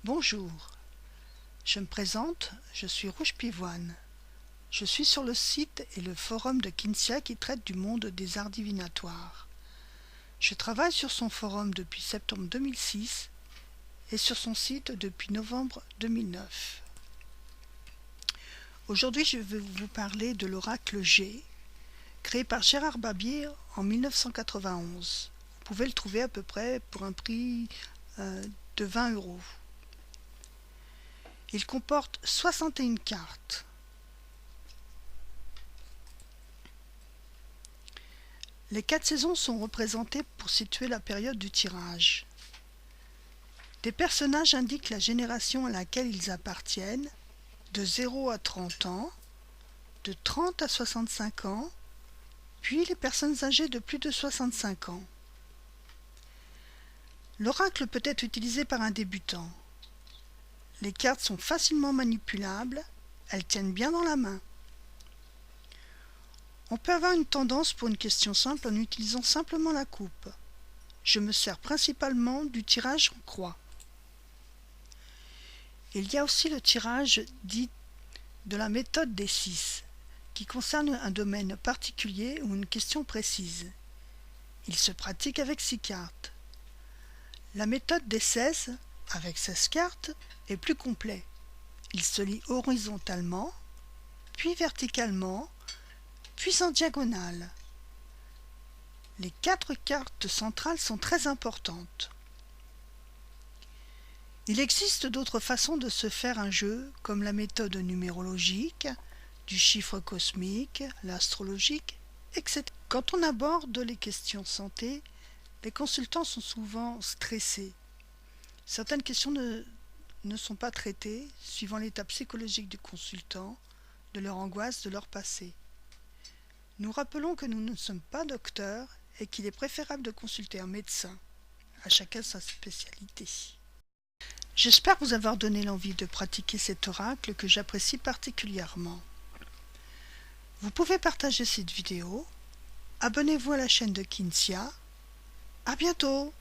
Bonjour, je me présente, je suis Rouge Pivoine. Je suis sur le site et le forum de Kinsia qui traite du monde des arts divinatoires. Je travaille sur son forum depuis septembre 2006 et sur son site depuis novembre 2009. Aujourd'hui, je vais vous parler de l'oracle G, créé par Gérard Babier en 1991. Vous pouvez le trouver à peu près pour un prix de 20 €. Il comporte 61 cartes. Les 4 saisons sont représentées pour situer la période du tirage. Des personnages indiquent la génération à laquelle ils appartiennent, de 0 à 30 ans, de 30 à 65 ans, puis les personnes âgées de plus de 65 ans. L'oracle peut être utilisé par un débutant. Les cartes sont facilement manipulables, elles tiennent bien dans la main. On peut avoir une tendance pour une question simple en utilisant simplement la coupe. Je me sers principalement du tirage en croix. Il y a aussi le tirage dit de la méthode des 6, qui concerne un domaine particulier ou une question précise. Il se pratique avec 6 cartes. La méthode des 16, avec 16 cartes, est plus complet. Il se lit horizontalement, puis verticalement, puis en diagonale. Les 4 cartes centrales sont très importantes. Il existe d'autres façons de se faire un jeu, comme la méthode numérologique, du chiffre cosmique, l'astrologique, etc. Quand on aborde les questions santé, les consultants sont souvent stressés. Certaines questions ne sont pas traitées, suivant l'état psychologique du consultant, de leur angoisse, de leur passé. Nous rappelons que nous ne sommes pas docteurs et qu'il est préférable de consulter un médecin, à chacun sa spécialité. J'espère vous avoir donné l'envie de pratiquer cet oracle que j'apprécie particulièrement. Vous pouvez partager cette vidéo, abonnez-vous à la chaîne de Kinsia. À bientôt!